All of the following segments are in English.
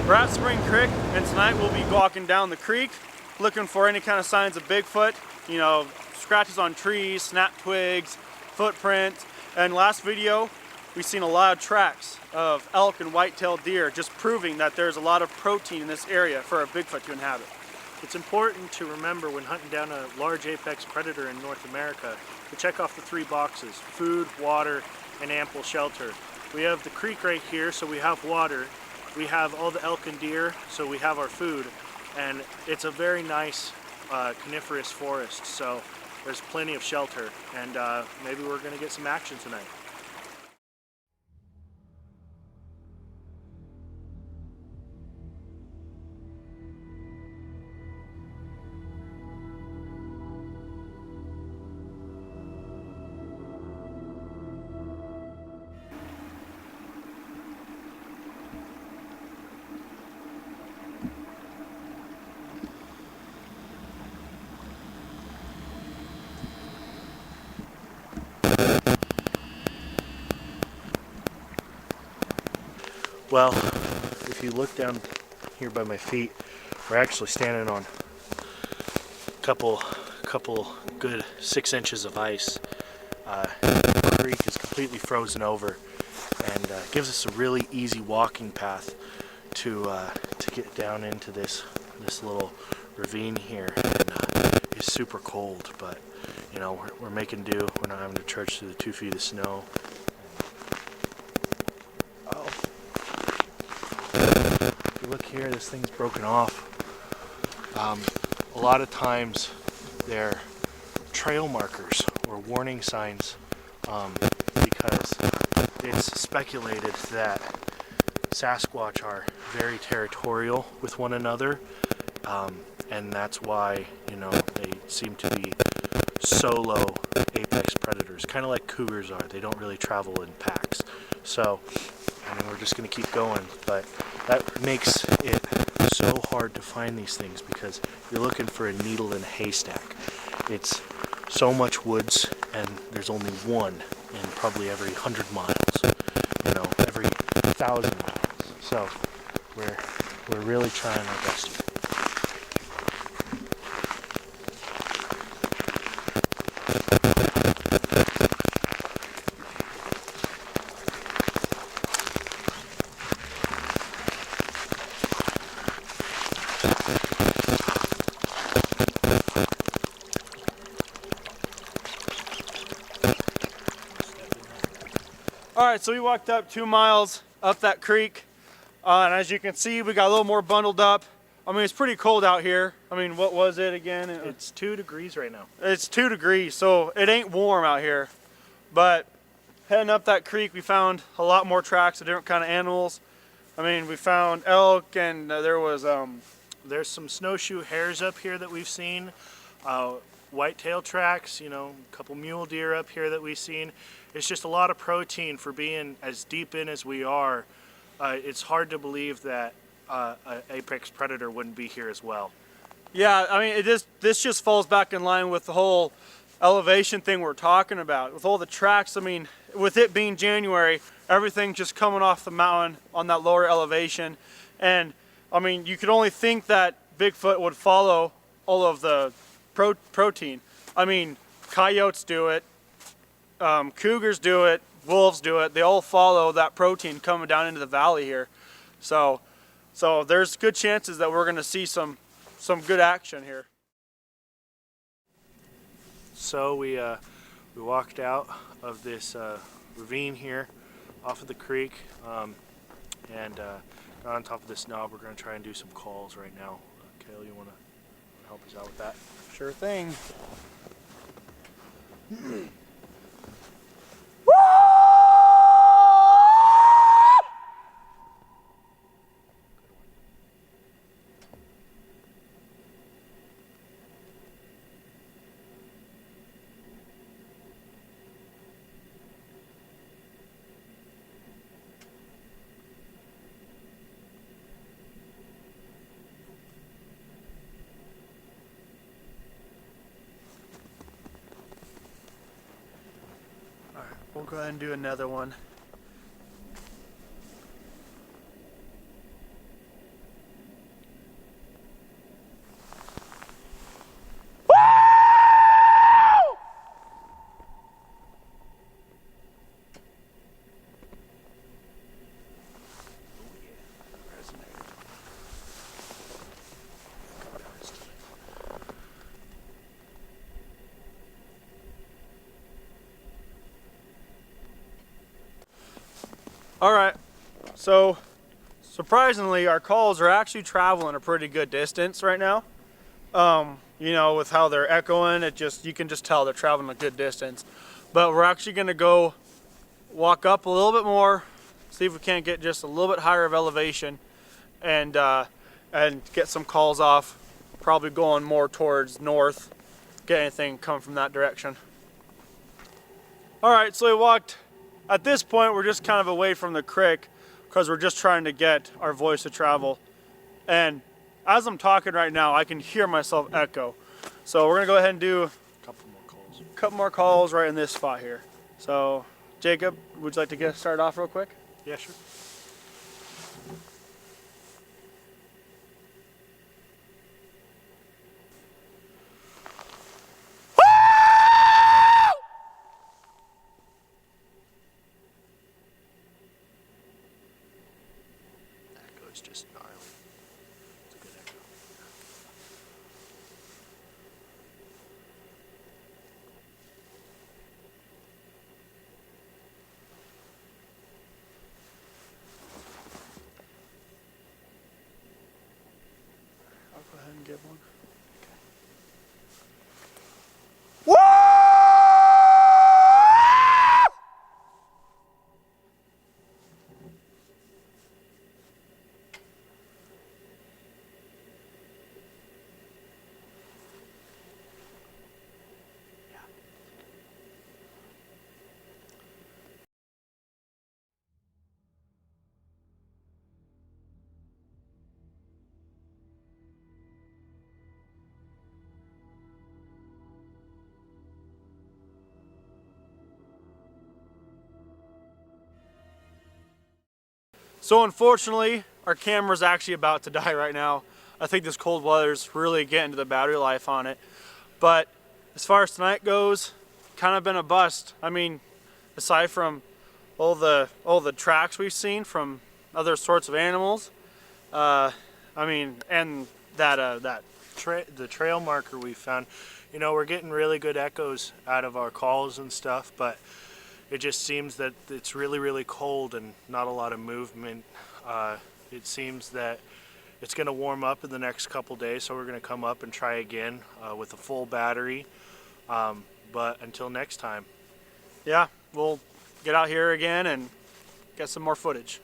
We're at Spring Creek, and tonight we'll be walking down the creek looking for any kind of signs of Bigfoot, you know, scratches on trees, snapped twigs, footprints. And last video we've seen a lot of tracks of elk and white-tailed deer, just proving that there's a lot of protein in this area for a Bigfoot to inhabit. It's important to remember when hunting down a large apex predator in North America to check off the 3 boxes: food, water, and ample shelter. We have the creek right here, so we have water. We have all the elk and deer, so we have our food. And it's a very nice coniferous forest, so there's plenty of shelter. And maybe we're going to get some action tonight. Well, if you look down here by my feet, we're actually standing on a couple good 6 inches of ice. The creek is completely frozen over, and gives us a really easy walking path to get down into this little ravine here. And it's super cold, but you know, we're making do. We're not having to trudge through the 2 feet of snow. Look here, this thing's broken off. A lot of times they're trail markers or warning signs, because it's speculated that Sasquatch are very territorial with one another, and that's why, you know, they seem to be solo apex predators, kind of like cougars are. They don't really travel in packs. So I mean, we're just going to keep going, but that makes it so hard to find these things because you're looking for a needle in a haystack. It's so much woods, and there's only one in probably every 100 miles, you know, every 1,000 miles. So we're really trying our best here. Alright, so we walked up 2 miles up that creek, and as you can see, we got a little more bundled up. I mean, it's pretty cold out here. I mean, what was it again? It's 2 degrees right now. It's 2 degrees, so it ain't warm out here. But heading up that creek, we found a lot more tracks of different kind of animals. I mean, we found elk, and there's some snowshoe hares up here that we've seen. Whitetail tracks, you know, a couple mule deer up here that we've seen. It's just a lot of protein for being as deep in as we are. It's hard to believe that an apex predator wouldn't be here as well. Yeah, I mean, this just falls back in line with the whole elevation thing we're talking about. With all the tracks, I mean, with it being January, everything just coming off the mountain on that lower elevation. And, I mean, you could only think that Bigfoot would follow all of the protein. I mean, coyotes do it, cougars do it, wolves do it. They all follow that protein coming down into the valley here. So there's good chances that we're going to see some good action here. So we walked out of this ravine here off of the creek, and got on top of this knob. We're going to try and do some calls right now. Kale, you want to help us out with that? Sure thing. We'll go ahead and do another one. All right, so surprisingly, our calls are actually traveling a pretty good distance right now. You know, with how they're echoing, you can just tell they're traveling a good distance. But we're actually gonna go walk up a little bit more, see if we can't get just a little bit higher of elevation, and get some calls off. Probably going more towards north, get anything coming from that direction. All right, so we walked. At this point, we're just kind of away from the creek because we're just trying to get our voice to travel. And as I'm talking right now, I can hear myself echo. So we're gonna go ahead and do A couple more calls right in this spot here. So Jacob, would you like to get started off real quick? Yeah, sure. Echo is just gnarly. It's a good echo. I'll go ahead and give one. So unfortunately, our camera's actually about to die right now. I think this cold weather's really getting to the battery life on it. But as far as tonight goes, kind of been a bust. I mean, aside from all the tracks we've seen from other sorts of animals, I mean, and that The trail marker we found, you know, we're getting really good echoes out of our calls and stuff, but it just seems that it's really, really cold and not a lot of movement. It seems that it's going to warm up in the next couple days, so we're going to come up and try again with a full battery. But until next time. Yeah, we'll get out here again and get some more footage.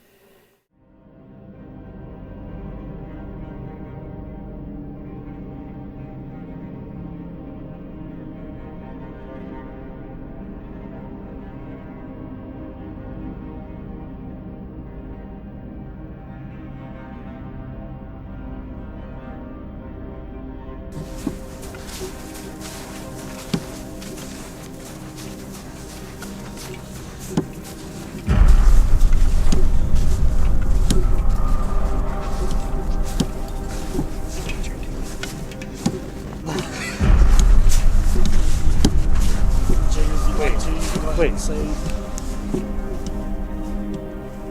Wait.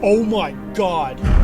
Oh my god.